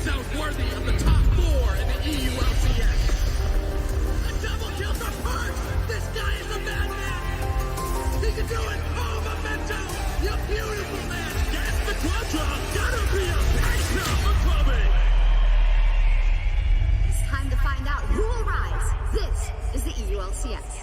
themselves worthy of the top 4 in the EU LCS. A double kill for Perks! This guy is a madman! He can do it! Oh, Memento! You beautiful man! Yes, the Quadra! Gotta be a pacer for Chloe! It's time to find out who will rise. This is the EU LCS.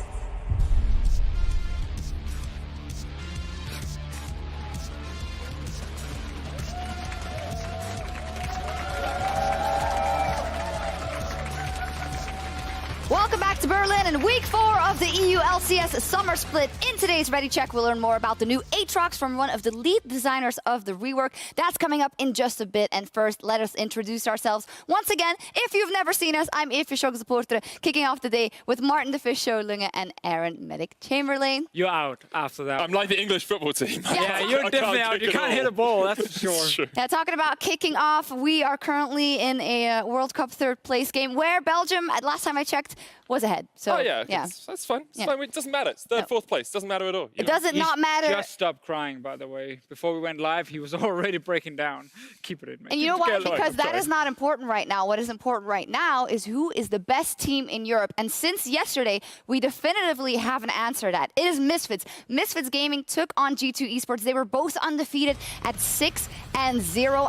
Welcome back to Berlin and week 4 of the EU LCS Summer Split. In today's Ready Check, we'll learn more about the new Aatrox from one of the lead designers of the rework. That's coming up in just a bit. And first, let us introduce ourselves. Once again, if you've never seen us, I'm Sjokz, kicking off the day with Martin Deficio and Aaron Medic Chamberlain. You're out after that. I'm like the English football team. Yeah, you're definitely out. You can't hit a ball, that's for sure. True. Yeah, talking about kicking off, we are currently in a World Cup 3rd place game where Belgium, at last time I checked, was ahead. So, yeah. That's fine. It's fine. It doesn't matter. It's third, fourth place. Doesn't matter at all. It doesn't not matter. Just stopped crying, by the way. Before we went live, he was already breaking down. Keep it in, man. And you know why? Because that is not important right now. What is important right now is who is the best team in Europe. And since yesterday, we definitively have an answer to that. It is Misfits. Misfits Gaming took on G2 Esports. They were both undefeated at 6-0.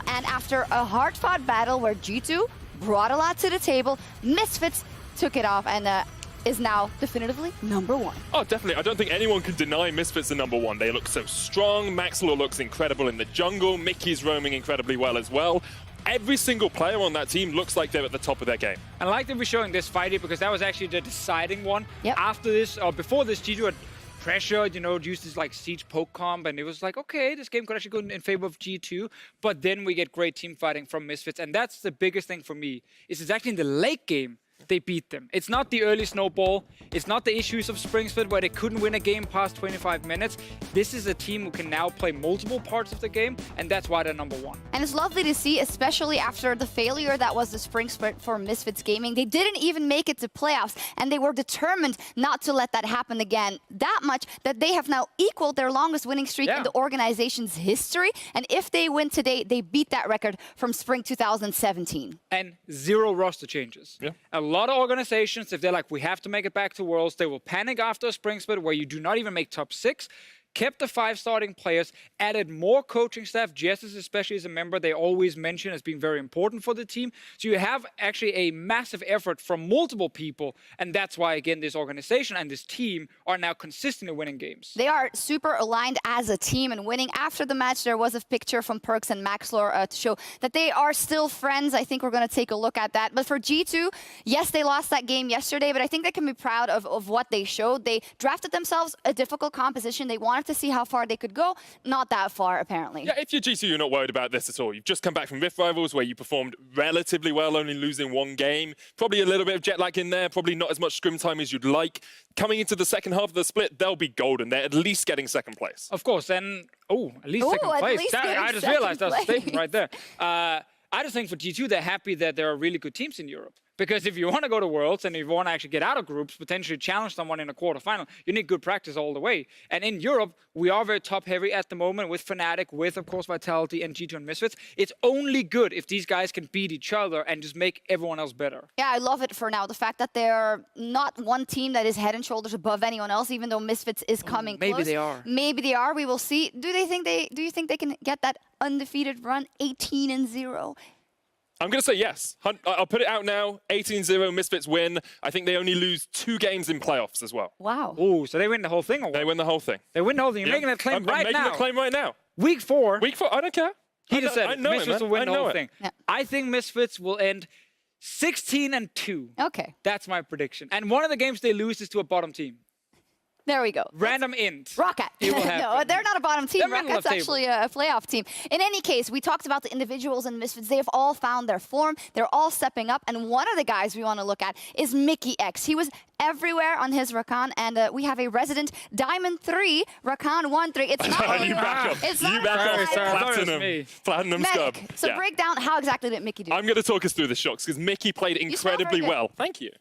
And after a hard-fought battle where G2 brought a lot to the table, Misfits took it off and is now definitively #1. Oh, definitely. I don't think anyone can deny Misfits are #1. They look so strong. Maxwell looks incredible in the jungle. Mickey's roaming incredibly well as well. Every single player on that team looks like they're at the top of their game. I like that we're showing this fight here because that was actually the deciding one. Yep. After this, or before this, G2 had pressured, used this like siege poke comp, and it was like, okay, this game could actually go in favor of G2, but then we get great team fighting from Misfits, and that's the biggest thing for me, is it's actually in the late game they beat them. It's not the early snowball. It's not the issues of Spring Split where they couldn't win a game past 25 minutes. This is a team who can now play multiple parts of the game, and that's why they're #1. And it's lovely to see, especially after the failure that was the Spring Split for Misfits Gaming. They didn't even make it to playoffs, and they were determined not to let that happen again. That much that they have now equaled their longest winning streak in the organization's history. And if they win today, they beat that record from Spring 2017. And 0 roster changes. Yeah. A lot of organizations, if they're like, we have to make it back to Worlds, they will panic after a Spring Split where you do not even make top 6. Kept the 5 starting players, added more coaching staff. Jess is especially as a member, they always mention as being very important for the team. So you have actually a massive effort from multiple people, and that's why, again, this organization and this team are now consistently winning games. They are super aligned as a team and winning. After the match, there was a picture from Perks and Maxlor to show that they are still friends. I think we're going to take a look at that. But for G2, yes, they lost that game yesterday, but I think they can be proud of what they showed. They drafted themselves a difficult composition. They wanted to see how far they could go. Not that far, apparently. Yeah, if you're G2, you're not worried about this at all. You've just come back from Rift Rivals where you performed relatively well, only losing 1 game. Probably a little bit of jet lag in there, probably not as much scrim time as you'd like. Coming into the second half of the split, they'll be golden. They're at least getting 2nd place. Of course, and at least second place. I just realized that was a statement right there. I just think for G2, they're happy that there are really good teams in Europe. Because if you want to go to Worlds and if you want to actually get out of groups, potentially challenge someone in a quarterfinal, you need good practice all the way. And in Europe, we are very top-heavy at the moment with Fnatic, with, of course, Vitality and G2 and Misfits. It's only good if these guys can beat each other and just make everyone else better. Yeah, I love it for now. The fact that they're not one team that is head and shoulders above anyone else, even though Misfits is coming close. Maybe they are. Maybe they are. We will see. Do you think they can get that undefeated run, 18-0? I'm going to say yes. I'll put it out now. 18-0, Misfits win. I think they only lose 2 games in playoffs as well. Wow. Oh, so they win the whole thing? Or what? They win the whole thing. They win the whole thing. You're making that claim right now. I'm making the claim right now. Week 4. Week 4, I don't care. He just said Misfits will win the whole thing. Yeah. I think Misfits will end 16-2. Okay. That's my prediction. And one of the games they lose is to a bottom team. There we go. Random int. Rocket. It will No, happen. they're not a bottom team. They're Rocket's actually a playoff team. In any case, we talked about the individuals in Misfits. They have all found their form. They're all stepping up. And one of the guys we want to look at is Mickey X. He was everywhere on his Rakan, and we have a resident Diamond 3, Rakan 1-3. It's not You back up. It's You not back up. Sorry. Platinum scub. Medic. So Yeah. break down how exactly did Mickey do? I'm going to talk us through the Sjokz because Mickey played sound incredibly very good. well. Thank you.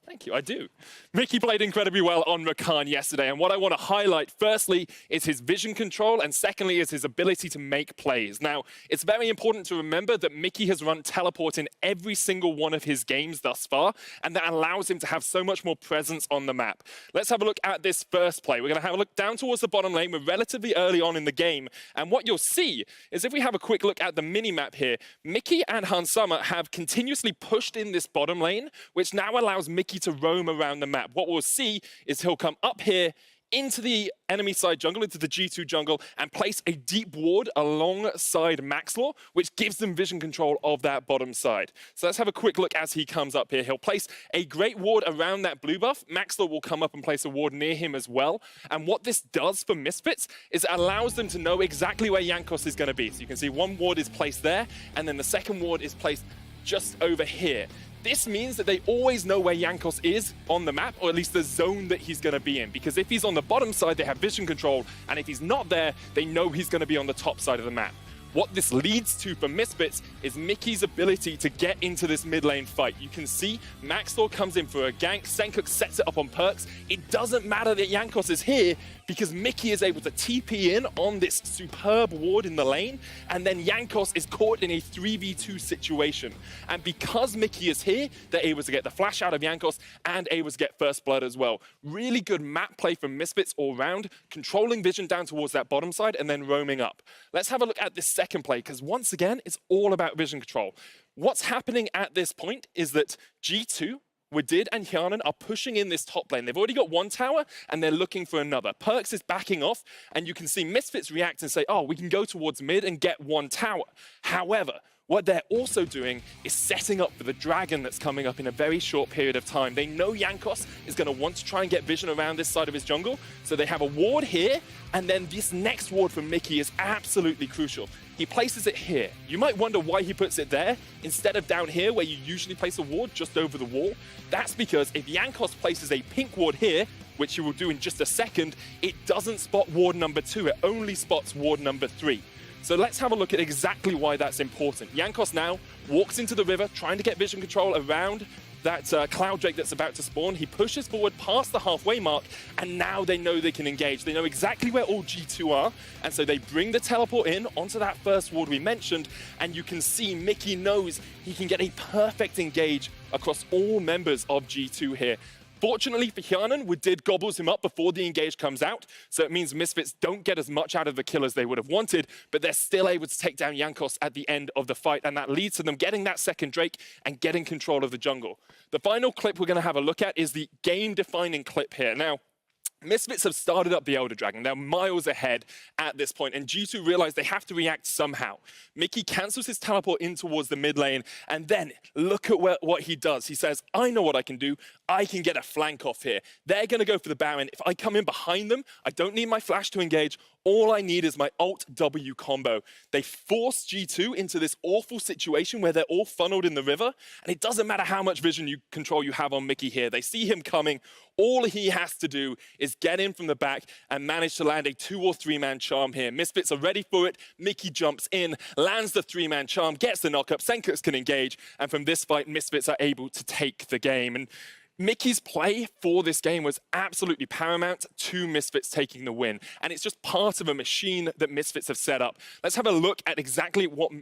Thank you, I do. Mickey played incredibly well on Rakan yesterday, and what I want to highlight, firstly, is his vision control, and secondly, is his ability to make plays. Now, it's very important to remember that Mickey has run teleport in every single one of his games thus far, and that allows him to have so much more presence on the map. Let's have a look at this first play. We're going to have a look down towards the bottom lane. We're relatively early on in the game, and what you'll see is if we have a quick look at the mini-map here, Mickey and Hansama have continuously pushed in this bottom lane, which now allows Mickey to roam around the map. What we'll see is he'll come up here into the enemy side jungle, into the G2 jungle, and place a deep ward alongside Maxlaw, which gives them vision control of that bottom side. So let's have a quick look as he comes up here. He'll place a great ward around that blue buff. Maxlaw will come up and place a ward near him as well. And what this does for Misfits is it allows them to know exactly where Sjokz is going to be. So you can see one ward is placed there, and then the second ward is placed just over here. This means that they always know where Sjokz is on the map, or at least the zone that he's going to be in. Because if he's on the bottom side, they have vision control, and if he's not there, they know he's going to be on the top side of the map. What this leads to for Misfits is Mickey's ability to get into this mid lane fight. You can see Maxlaw comes in for a gank, Sjokz sets it up on perks. It doesn't matter that Sjokz is here because Mickey is able to TP in on this superb ward in the lane, and then Sjokz is caught in a 3v2 situation. And because Mickey is here, they're able to get the flash out of Sjokz and able to get first blood as well. Really good map play from Misfits all round, controlling vision down towards that bottom side and then roaming up. Let's have a look at this second play, because once again, it's all about vision control. What's happening at this point is that G2, Wadid and Hyanan are pushing in this top lane. They've already got one tower and they're looking for another. Perks is backing off, and you can see Misfits react and say, oh, we can go towards mid and get one tower. However, what they're also doing is setting up for the dragon that's coming up in a very short period of time. They know Sjokz is going to want to try and get vision around this side of his jungle, so they have a ward here, and then this next ward from Mickey is absolutely crucial. He places it here. You might wonder why he puts it there instead of down here where you usually place a ward just over the wall. That's because if Sjokz places a pink ward here, which he will do in just a second, it doesn't spot ward number 2, it only spots ward number 3. So let's have a look at exactly why that's important. Sjokz now walks into the river, trying to get vision control around that Cloud Drake that's about to spawn. He pushes forward past the halfway mark, and now they know they can engage. They know exactly where all G2 are, and so they bring the teleport in onto that first ward we mentioned, and you can see Mickey knows he can get a perfect engage across all members of G2 here. Fortunately for Hyanan, Wadid gobbles him up before the engage comes out, so it means Misfits don't get as much out of the kill as they would have wanted, but they're still able to take down Sjokz at the end of the fight, and that leads to them getting that second Drake and getting control of the jungle. The final clip we're going to have a look at is the game-defining clip here. Now, Misfits have started up the Elder Dragon. They're miles ahead at this point, and G2 realize they have to react somehow. Mickey cancels his teleport in towards the mid lane, and then look at what he does. He says, I know what I can do. I can get a flank off here. They're going to go for the Baron. If I come in behind them, I don't need my flash to engage. All I need is my Alt-W combo. They force G2 into this awful situation where they're all funneled in the river, and it doesn't matter how much vision control you have on Mickey here. They see him coming. All he has to do is get in from the back and manage to land a 2 or 3-man charm here. Misfits are ready for it. Mickey jumps in, lands the 3-man charm, gets the knockup. Sjokz can engage, and from this fight, Misfits are able to take the game. And Mickey's play for this game was absolutely paramount to Misfits taking the win, and it's just part of a machine that Misfits have set up. Let's have a look at exactly what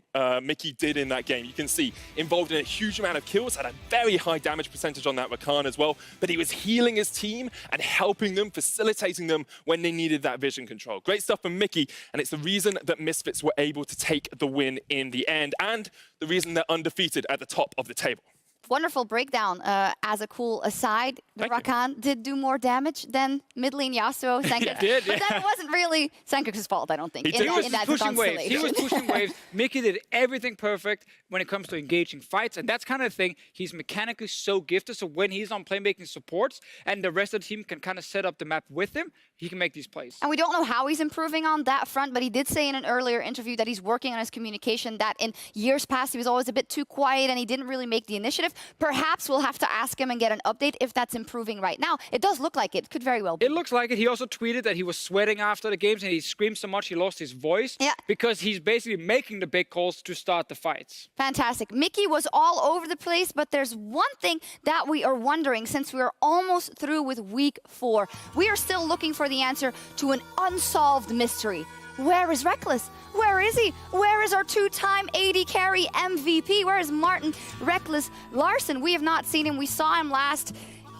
Mickey did in that game. You can see involved in a huge amount of kills, had a very high damage percentage on that Rakan as well, but he was healing his team and helping them, facilitating them when they needed that vision control. Great stuff from Mickey, and it's the reason that Misfits were able to take the win in the end, and the reason they're undefeated at the top of the table. Wonderful breakdown. As a cool aside, the Rakan did do more damage than mid lane Yasuo. Sjokz did, but that wasn't really Sjokz's fault, I don't think. He was pushing waves. He was pushing waves. Mickey did everything perfect when it comes to engaging fights, and that's kind of the thing. He's mechanically so gifted, so when he's on playmaking supports and the rest of the team can kind of set up the map with him, he can make these plays. And we don't know how he's improving on that front, but he did say in an earlier interview that he's working on his communication, that in years past he was always a bit too quiet and he didn't really make the initiative. Perhaps we'll have to ask him and get an update if that's improving right now. It does look like it. Could very well be. It looks like it. He also tweeted that he was sweating after the games and he screamed so much he lost his voice. Yeah. Because he's basically making the big calls to start the fights. Fantastic. Mickey was all over the place, but there's one thing that we are wondering since we are almost through with week 4. We are still looking for the answer to an unsolved mystery. Where is Reckless? Where is he? Where is our 2-time AD carry MVP? Where is Martin Reckless Larsen? We have not seen him. We saw him last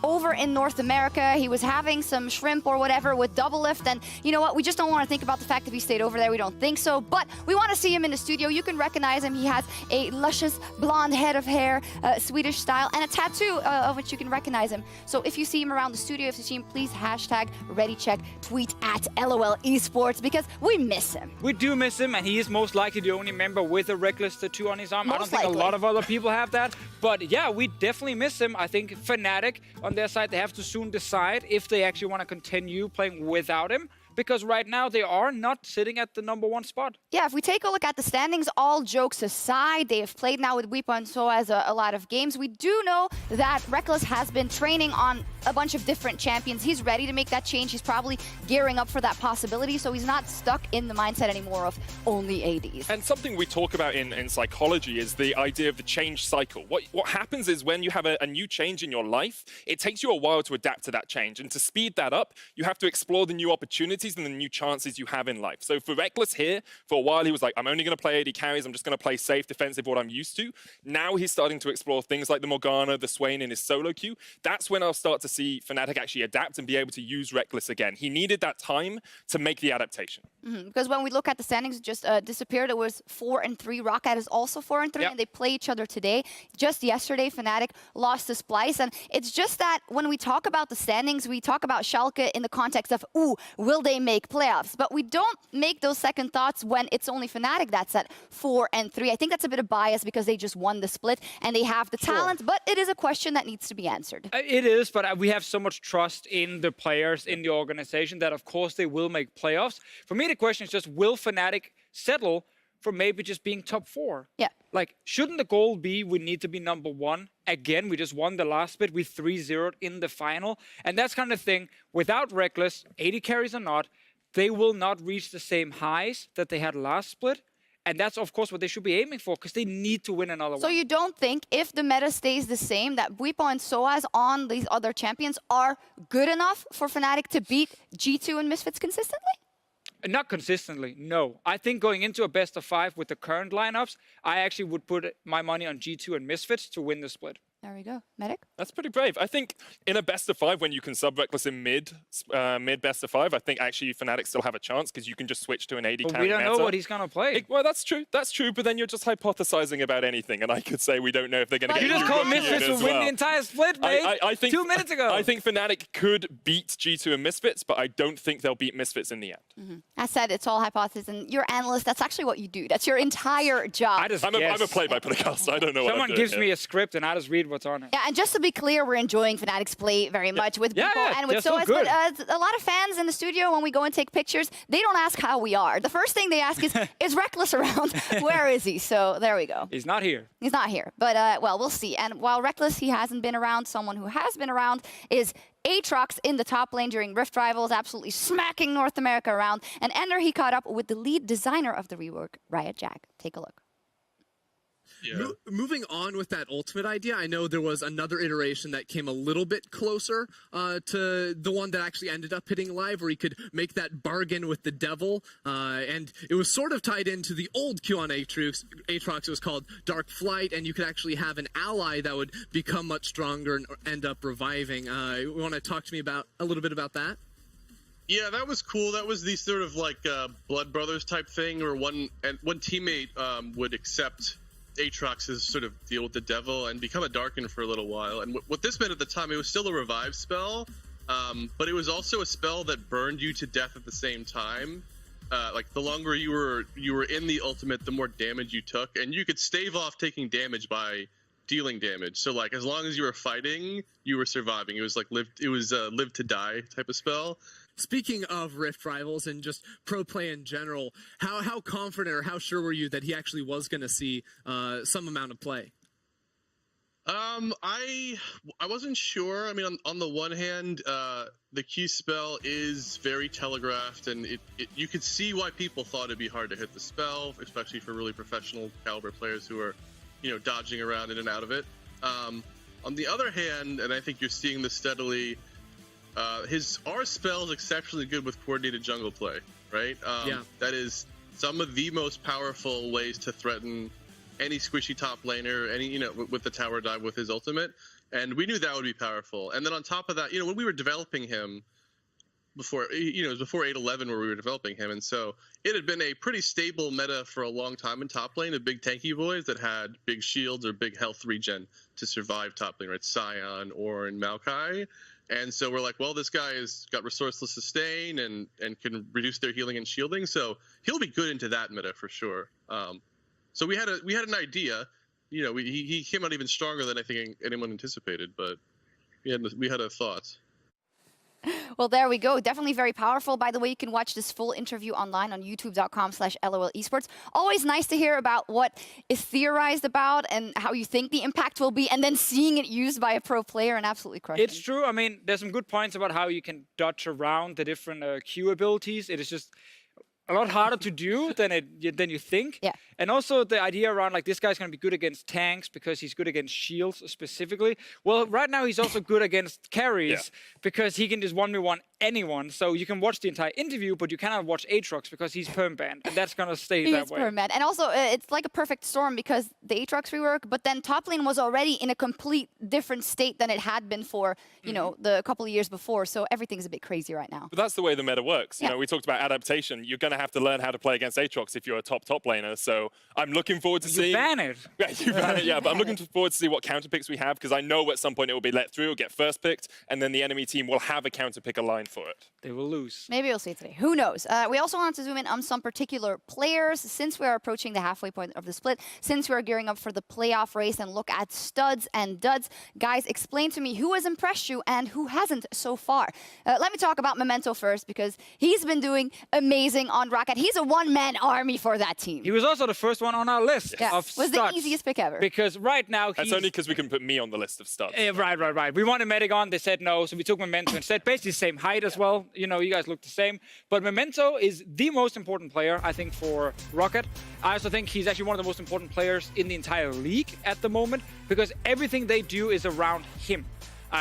over in North America. He was having some shrimp or whatever with double lift, and you know what, we just don't want to think about the fact that he stayed over there. We don't think so, but we want to see him in the studio. You can recognize him. He has a luscious blonde head of hair, Swedish style, and a tattoo of which you can recognize him. So if you see him around the studio, if you see him, please hashtag ReadyCheck, tweet at LOL Esports, because we miss him. We do miss him, and he is most likely the only member with a Reckless tattoo on his arm. Most I don't think likely. a lot of other people have that, but yeah, we definitely miss him. I think Fnatic on their side, they have to soon decide if they actually want to continue playing without him, because right now they are not sitting at the #1 spot. Yeah, if we take a look at the standings, all jokes aside, they have played now with Weepa and Soaz a lot of games. We do know that Reckless has been training on a bunch of different champions. He's ready to make that change. He's probably gearing up for that possibility, so he's not stuck in the mindset anymore of only ADs. And something we talk about in psychology is the idea of the change cycle. What happens is when you have a new change in your life, it takes you a while to adapt to that change. And to speed that up, you have to explore the new opportunities and the new chances you have in life. So for Reckless here, for a while he was like, I'm only going to play AD carries, I'm just going to play safe, defensive, what I'm used to. Now he's starting to explore things like the Morgana, the Swain in his solo queue. That's when I'll start to see Fnatic actually adapt and be able to use Reckless again. He needed that time to make the adaptation. Because when we look at the standings, it just disappeared. It was 4-3. Roccat is also 4-3, Yep. and they play each other today. Just yesterday, Fnatic lost to Splice, and it's just that when we talk about the standings, we talk about Schalke in the context of, ooh, will they make playoffs? But we don't make those second thoughts when it's only Fnatic that's at 4-3. I think that's a bit of bias because they just won the split and they have the talent, but it is a question that needs to be answered. It is, but we have so much trust in the players, in the organization, that of course they will make playoffs. For me, the question is just, will Fnatic settle for maybe just being top 4? Yeah. Like, shouldn't the goal be we need to be #1? Again, we just won the last split. We 3-0'd in the final. And that's kind of thing. Without Reckless, 80 carries or not, they will not reach the same highs that they had last split. And that's, of course, what they should be aiming for, because they need to win another one. So you don't think, if the meta stays the same, that Weepa and Soaz on these other champions are good enough for Fnatic to beat G2 and Misfits consistently? Not consistently, no. I think going into a best of 5 with the current lineups, I actually would put my money on G2 and Misfits to win the split. There we go. Medic? That's pretty brave. I think in a best of 5, when you can sub Reckless in mid best of 5, I think actually Fnatic still have a chance because you can just switch to an AD But carry we don't know meta. what he's going to play. Well, that's true. That's true. But then you're just hypothesizing about anything, and I could say we don't know if they're going to But get. You just Yeah. called Yeah. Misfits as to win well. the entire split, mate. I think 2 minutes ago. I think Fnatic could beat G2 and Misfits, but I don't think they'll beat Misfits in the end. I said it's all hypothesis, and you're analyst. That's actually what you do. That's your entire job. I just I'm a guess. play-by-play caster. I don't know what I'm Someone doing gives here. me a script and I just read what's on it. Yeah, and just to be clear, we're enjoying Fnatic's play very much with Yeah, people yeah, and with they're so Soaz. good. But a lot of fans in the studio, when we go and take pictures, they don't ask how we are. The first thing they ask is Reckless around? Where is he? So there we go. He's not here. He's not here, but well, we'll see. And while Reckless, he hasn't been around, someone who has been around is Aatrox in the top lane during Rift Rivals, absolutely smacking North America around. And Ender, he caught up with the lead designer of the rework, Riot Jack. Take a look. Yeah. Moving on with that ultimate idea, I know there was another iteration that came a little bit closer to the one that actually ended up hitting live, where he could make that bargain with the devil, and it was sort of tied into the old Q on Aatrox. It was called Dark Flight, and you could actually have an ally that would become much stronger and end up reviving. You want to talk to me about a little bit about that? Yeah, that was cool. That was the sort of like Blood Brothers type thing, where one teammate would accept Aatrox's sort of deal with the devil and become a Darken for a little while. And what this meant at the time, it was still a revive spell, but it was also a spell that burned you to death at the same time. Like the longer you were in the ultimate, the more damage you took, and you could stave off taking damage by dealing damage. So like as long as you were fighting, you were surviving. It was like live to die type of spell. Speaking of Rift Rivals and just pro play in general, how confident or how sure were you that he actually was going to see some amount of play? I wasn't sure. I mean, on the one hand, the Q spell is very telegraphed, and you could see why people thought it'd be hard to hit the spell, especially for really professional caliber players who are, dodging around in and out of it. On the other hand, and I think you're seeing this steadily, our spell is exceptionally good with coordinated jungle play, right? That is some of the most powerful ways to threaten any squishy top laner, with the tower dive with his ultimate, and we knew that would be powerful. And then on top of that, when we were developing him before, it was before 8.11 where we were developing him, and so it had been a pretty stable meta for a long time in top lane, of big tanky boys that had big shields or big health regen to survive top lane, right? Sion, Ornn, Maokai. And so we're like, well, this guy has got resourceless sustain and can reduce their healing and shielding, so he'll be good into that meta for sure. So we had an idea, he came out even stronger than I think anyone anticipated, but we had a thought. Well, there we go. Definitely very powerful. By the way, you can watch this full interview online on youtube.com/LOLesports. Always nice to hear about what is theorized about and how you think the impact will be, and then seeing it used by a pro player and absolutely crushing. It's true. I mean, there's some good points about how you can dodge around the different Q abilities. It is just a lot harder to do than you think. Yeah. And also the idea around like this guy's going to be good against tanks because he's good against shields specifically. Well, right now he's also good against carries because he can just 1v1 anyone. So you can watch the entire interview, but you cannot watch Aatrox because he's perm banned, and that's going to stay that way. He is perm banned. And also it's like a perfect storm because the Aatrox rework, but then top lane was already in a complete different state than it had been for, the couple of years before. So everything's a bit crazy right now. But that's the way the meta works. We talked about adaptation. You're going to have to learn how to play against Aatrox if you're a top laner. So I'm looking forward to seeing... You ban it. Yeah, you ban it, yeah. But I'm looking forward to see what counter picks we have, because I know at some point it will be let through, it'll get first picked, and then the enemy team will have a counter pick line for it. They will lose. Maybe we'll see today. Who knows? We also want to zoom in on some particular players since we are approaching the halfway point of the split, since we are gearing up for the playoff race, and look at studs and duds. Guys, explain to me who has impressed you and who hasn't so far. Let me talk about Memento first, because he's been doing amazing on Rocket. He's a one-man army for that team. He was also the first one on our list of was studs. The easiest pick ever. Because right now That's only because we can put me on the list of studs. Right. We wanted Medic on, they said no, so we took Memento instead. Basically the same height as well. You guys look the same. But Memento is the most important player, I think, for Rocket. I also think he's actually one of the most important players in the entire league at the moment, because everything they do is around him.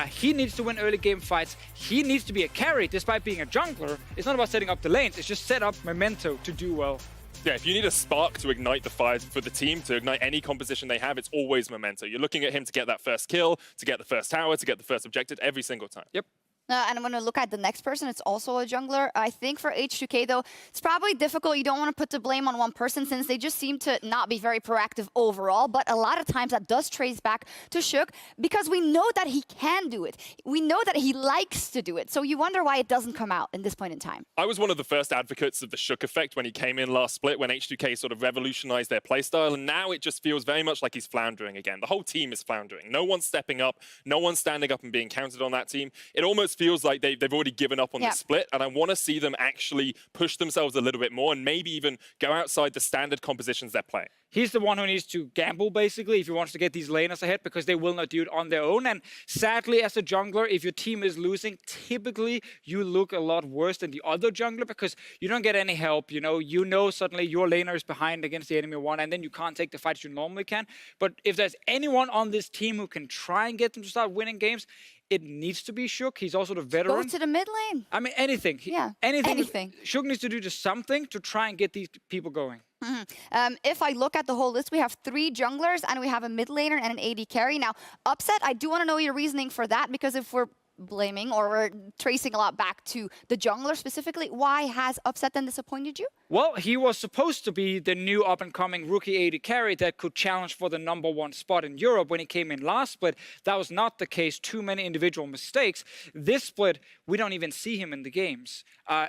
He needs to win early game fights. He needs to be a carry despite being a jungler. It's not about setting up the lanes. It's just set up Memento to do well. Yeah, if you need a spark to ignite the fires for the team, to ignite any composition they have, it's always Memento. You're looking at him to get that first kill, to get the first tower, to get the first objective every single time. Yep. And I'm going to look at the next person. It's also a jungler. I think for H2K, though, it's probably difficult. You don't want to put the blame on one person since they just seem to not be very proactive overall. But a lot of times that does trace back to Sjokz, because we know that he can do it. We know that he likes to do it. So you wonder why it doesn't come out in this point in time. I was one of the first advocates of the Sjokz effect when he came in last split, when H2K sort of revolutionized their playstyle. And now it just feels very much like he's floundering again. The whole team is floundering. No one's stepping up. No one's standing up and being counted on that team. It almost feels like they've already given up on the split, and I want to see them actually push themselves a little bit more and maybe even go outside the standard compositions they're playing. He's the one who needs to gamble, basically, if he wants to get these laners ahead, because they will not do it on their own. And sadly, as a jungler, if your team is losing, typically you look a lot worse than the other jungler, because you don't get any help. You know suddenly your laner is behind against the enemy one, and then you can't take the fights you normally can. But if there's anyone on this team who can try and get them to start winning games, it needs to be Sjokz. He's also the veteran. Go to the mid lane. I mean, anything. Anything. Sjokz needs to do just something to try and get these people going. If I look at the whole list, we have 3 junglers and we have a mid laner and an AD carry. Now, Upset, I do want to know your reasoning for that, because if we're blaming or we're tracing a lot back to the jungler specifically, why has Upset then disappointed you? Well, he was supposed to be the new up-and-coming rookie AD carry that could challenge for the #1 spot in Europe when he came in last split. That was not the case. Too many individual mistakes. This split, we don't even see him in the games.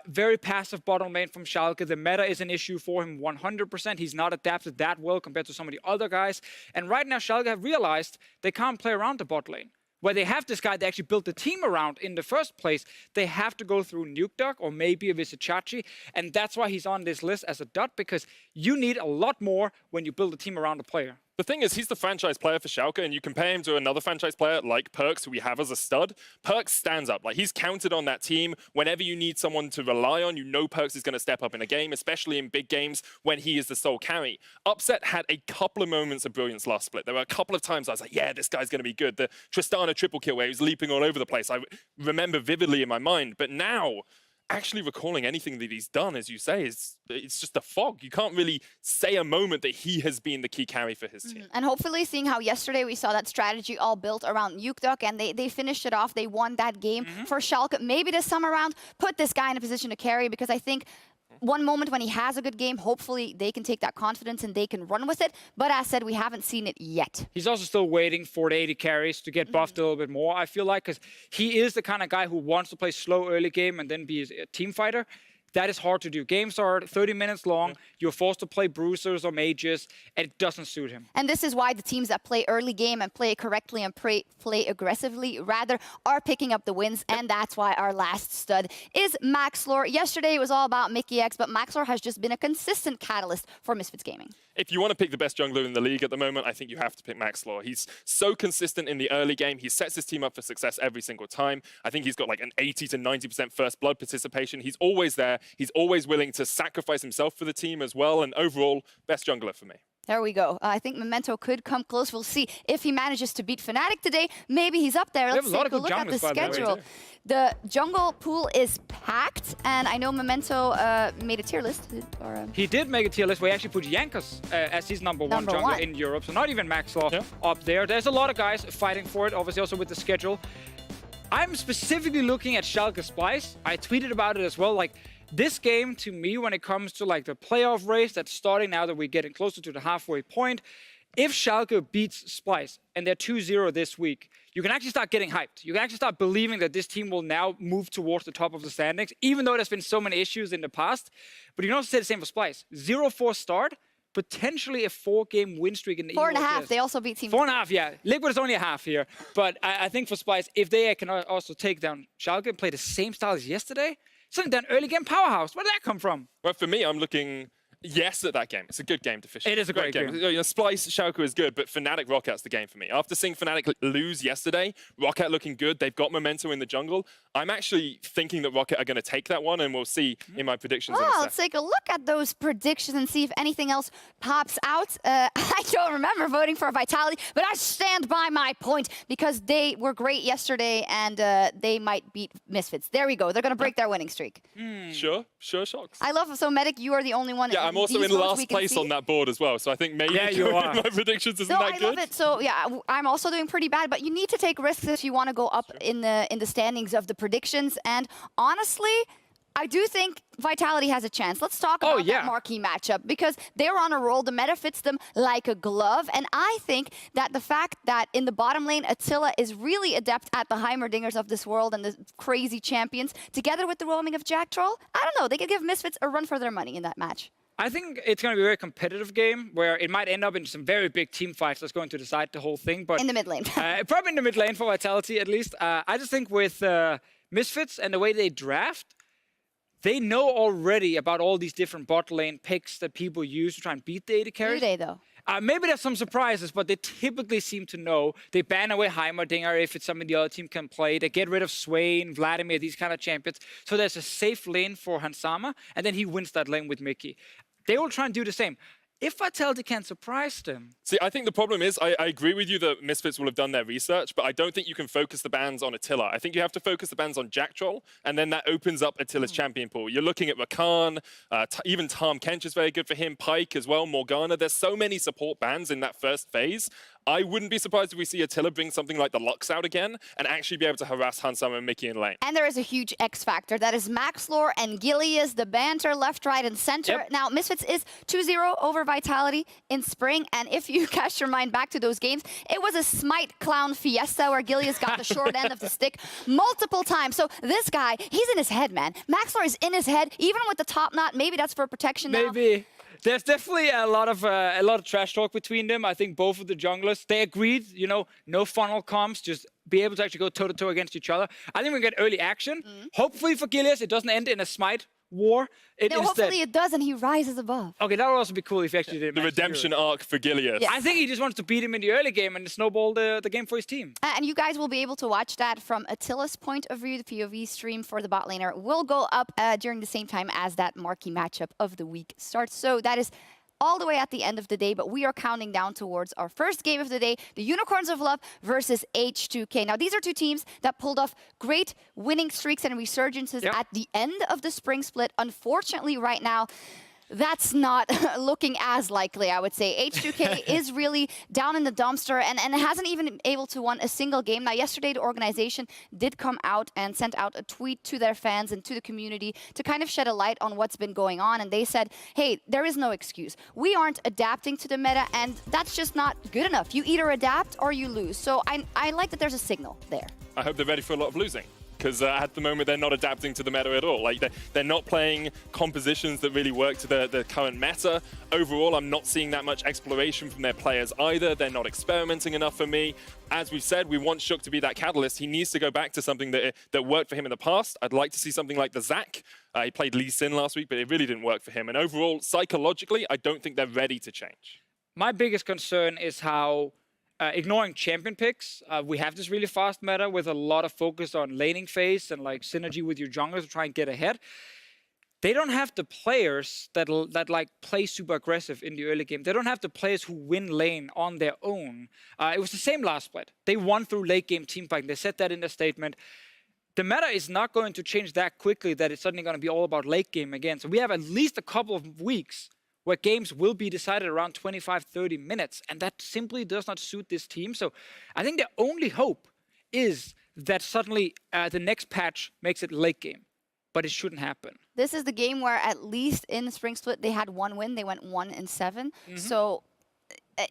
Very passive bottom lane from Schalke. The meta is an issue for him 100%. He's not adapted that well compared to some of the other guys. And right now, Schalke have realized they can't play around the bot lane. where they have this guy they actually built the team around in the first place, they have to go through Nukeduck or maybe a Visichachi, and that's why he's on this list as a dot, because you need a lot more when you build a team around a player. The thing is, he's the franchise player for Schalke, and you compare him to another franchise player like Perks, who we have as a stud. Perks stands up. Like, he's counted on that team. Whenever you need someone to rely on, you know Perks is going to step up in a game, especially in big games when he is the sole carry. Upset had a couple of moments of brilliance last split. There were a couple of times I was like, yeah, this guy's going to be good. The Tristana triple kill where he was leaping all over the place, I remember vividly in my mind. But now, actually recalling anything that he's done, as you say, it's just a fog. You can't really say a moment that he has been the key carry for his team. And hopefully, seeing how yesterday we saw that strategy all built around Nukeduck, and they finished it off. They won that game for Schalke. Maybe this summer round, put this guy in a position to carry, because I think one moment when he has a good game, hopefully they can take that confidence and they can run with it. But as said, we haven't seen it yet. He's also still waiting for the 80 carries to get buffed a little bit more, I feel like, because he is the kind of guy who wants to play slow early game and then be a team fighter. That is hard to do. Games are 30 minutes long. You're forced to play bruisers or mages, and it doesn't suit him. And this is why the teams that play early game and play correctly and play aggressively, rather, are picking up the wins. And that's why our last stud is Maxlor. Yesterday it was all about Mickey X, but Maxlor has just been a consistent catalyst for Misfits Gaming. If you want to pick the best jungler in the league at the moment, I think you have to pick Maxlor. He's so consistent in the early game. He sets his team up for success every single time. I think he's got like an 80 to 90% first blood participation. He's always there. He's always willing to sacrifice himself for the team as well. And overall, best jungler for me. There we go. I think Memento could come close. We'll see if he manages to beat Fnatic today. Maybe he's up there. Let's take a look at the schedule. The jungle pool is packed, and I know Memento made a tier list. He did make a tier list where he actually put Jankos as his number one jungler in Europe, so not even Maxlor up there. There's a lot of guys fighting for it, obviously also with the schedule. I'm specifically looking at Schalke Splice. I tweeted about it as well. Like, this game, to me, when it comes to like the playoff race that's starting now that we're getting closer to the halfway point, if Schalke beats Splice and they're 2-0 this week, you can actually start getting hyped. You can actually start believing that this team will now move towards the top of the standings, even though there's been so many issues in the past. But you can also say the same for Splice. 0-4 start, potentially a 4-game win streak in the EU LCS. 4.5. They also beat Team 4.5, yeah. Liquid is only a half here. But I think for Splice, if they can also take down Schalke and play the same style as yesterday, something done early game powerhouse. Where did that come from? Well, for me, I'm looking yes at that game. It's a good game, Deficio. It is a great game. You know, Splice, Schalke is good, but Fnatic Rocket's the game for me. After seeing Fnatic lose yesterday, Rocket looking good, they've got momentum in the jungle. I'm actually thinking that Rocket are going to take that one, and we'll see in my predictions in a let's take a look at those predictions and see if anything else pops out. I don't remember voting for Vitality, but I stand by my point because they were great yesterday, and they might beat Misfits. There we go. They're going to break their winning streak. Sure, Sjokz. I love so Medic. You are the only one. Yeah, I'm also in last place on that board as well, so I think maybe my predictions isn't that good. I love it. So yeah, I'm also doing pretty bad, but you need to take risks if you want to go up in the standings of the predictions. And honestly, I do think Vitality has a chance. Let's talk about that marquee matchup, because they were on a roll. The meta fits them like a glove. And I think that the fact that in the bottom lane, Attila is really adept at the Heimerdingers of this world and the crazy champions, together with the roaming of Jack Troll, I don't know, they could give Misfits a run for their money in that match. I think it's going to be a very competitive game where it might end up in some very big team fights that's going to decide the whole thing. But in the mid lane. Probably in the mid lane for Vitality, at least. I just think with Misfits and the way they draft, they know already about all these different bot lane picks that people use to try and beat the AD carries. Do they, though? Maybe there's some surprises, but they typically seem to know. They ban away Heimerdinger if it's something the other team can play. They get rid of Swain, Vladimir, these kind of champions. So there's a safe lane for Hansama, and then he wins that lane with Mickey. They will try and do the same. If Vitality can surprise them. See, I think the problem is, I agree with you that Misfits will have done their research, but I don't think you can focus the bans on Attila. I think you have to focus the bans on Jack Troll, and then that opens up Attila's champion pool. You're looking at Rakan, even Tahm Kench is very good for him, Pyke as well, Morgana. There's so many support bans in that first phase. I wouldn't be surprised if we see Attila bring something like the Lux out again and actually be able to harass Hansama and Mickey in lane. And there is a huge X factor. That is Maxlor and Gilius, the banter left, right, and center. Yep. Now, Misfits is 2-0 over Vitality in spring. And if you cast your mind back to those games, it was a Smite Clown Fiesta where Gilius got the short end of the stick multiple times. So this guy, he's in his head, man. Maxlor is in his head, even with the top knot. Maybe that's for protection now. Maybe. There's definitely a lot of trash talk between them. I think both of the junglers, they agreed, you know, no funnel comms, just be able to actually go toe-to-toe against each other. I think we get early action. Hopefully for Gilius, it doesn't end in a smite war. Hopefully it does, and he rises above. Okay, that would also be cool if he actually did. The redemption arc for Gilius. Yes. I think he just wants to beat him in the early game and snowball the game for his team. And you guys will be able to watch that from Attila's point of view. The POV stream for the bot laner will go up during the same time as that marquee matchup of the week starts. So that is all the way at the end of the day, but we are counting down towards our first game of the day, the Unicorns of Love versus H2K. Now, these are two teams that pulled off great winning streaks and resurgences at the end of the spring split. Unfortunately, right now, that's not looking as likely, I would say. H2K is really down in the dumpster and hasn't even been able to win a single game. Now, yesterday, the organization did come out and sent out a tweet to their fans and to the community to kind of shed a light on what's been going on. And they said, hey, there is no excuse. We aren't adapting to the meta, and that's just not good enough. You either adapt or you lose. So I like that there's a signal there. I hope they're ready for a lot of losing. Because at the moment, they're not adapting to the meta at all. Like, they're not playing compositions that really work to the current meta. Overall, I'm not seeing that much exploration from their players either. They're not experimenting enough for me. As we've said, we want Sjokz to be that catalyst. He needs to go back to something that worked for him in the past. I'd like to see something like the Zac. He played Lee Sin last week, but it really didn't work for him. And overall, psychologically, I don't think they're ready to change. My biggest concern is how ignoring champion picks, we have this really fast meta with a lot of focus on laning phase and like synergy with your junglers to try and get ahead. They don't have the players that like play super aggressive in the early game. They don't have the players who win lane on their own. It was the same last split. They won through late game team fighting. They said that in their statement. The meta is not going to change that quickly that it's suddenly going to be all about late game again. So we have at least a couple of weeks where games will be decided around 25, 30 minutes. And that simply does not suit this team. So I think the only hope is that suddenly the next patch makes it late game. But it shouldn't happen. This is the game where at least in the spring split, they had one win. They went 1-7. So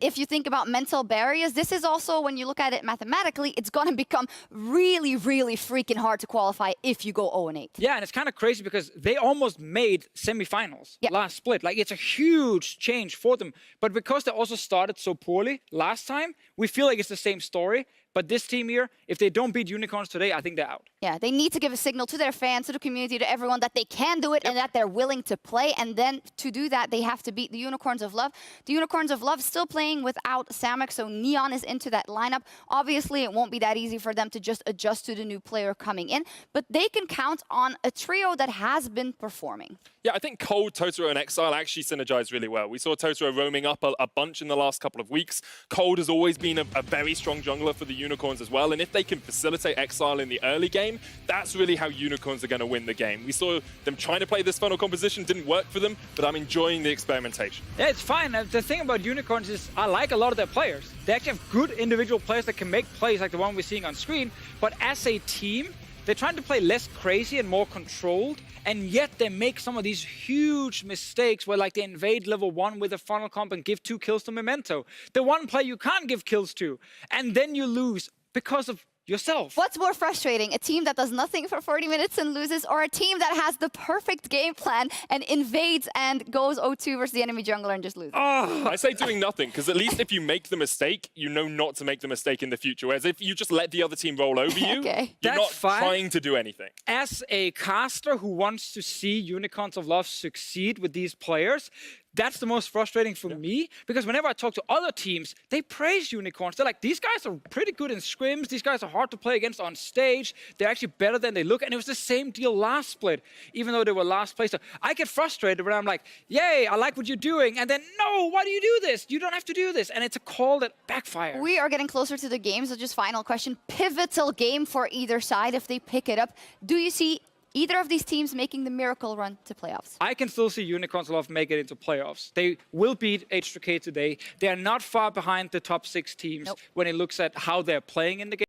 if you think about mental barriers, this is also, when you look at it mathematically, it's going to become really, really freaking hard to qualify if you go 0-8. Yeah, and it's kind of crazy because they almost made semifinals last split. Like, it's a huge change for them. But because they also started so poorly last time, we feel like it's the same story. But this team here, if they don't beat Unicorns today, I think they're out. Yeah, they need to give a signal to their fans, to the community, to everyone that they can do it and that they're willing to play. And then to do that, they have to beat the Unicorns of Love. The Unicorns of Love still playing without Samek, so Neon is into that lineup. Obviously, it won't be that easy for them to just adjust to the new player coming in, but they can count on a trio that has been performing. Yeah, I think Cold, Totoro, and Exile actually synergize really well. We saw Totoro roaming up a bunch in the last couple of weeks. Cold has always been a very strong jungler for the Unicorns as well, and if they can facilitate Exile in the early game, that's really how Unicorns are going to win the game. We saw them trying to play this funnel composition, didn't work for them, but I'm enjoying the experimentation. Yeah, it's fine. The thing about Unicorns is I like a lot of their players. They actually have good individual players that can make plays like the one we're seeing on screen, but as a team, they're trying to play less crazy and more controlled, and yet they make some of these huge mistakes where like they invade level 1 with a funnel comp and give 2 kills to Memento. The one player you can't give kills to, and then you lose because of yourself. What's more frustrating, a team that does nothing for 40 minutes and loses, or a team that has the perfect game plan and invades and goes 0-2 versus the enemy jungler and just loses? Oh. I say doing nothing, because at least if you make the mistake, you know not to make the mistake in the future. Whereas if you just let the other team roll over you, you're not trying to do anything. As a caster who wants to see Unicorns of Love succeed with these players, that's the most frustrating for me, because whenever I talk to other teams, they praise Unicorns. They're like, these guys are pretty good in scrims. These guys are hard to play against on stage. They're actually better than they look. And it was the same deal last split, even though they were last place. So I get frustrated when I'm like, yay, I like what you're doing. And then, no, why do you do this? You don't have to do this. And it's a call that backfires. We are getting closer to the game, so just final question. Pivotal game for either side if they pick it up. Do you see either of these teams making the miracle run to playoffs? I can still see Unicorns of Love make it into playoffs. They will beat H2K today. They are not far behind the top 6 teams when it looks at how they're playing in the game.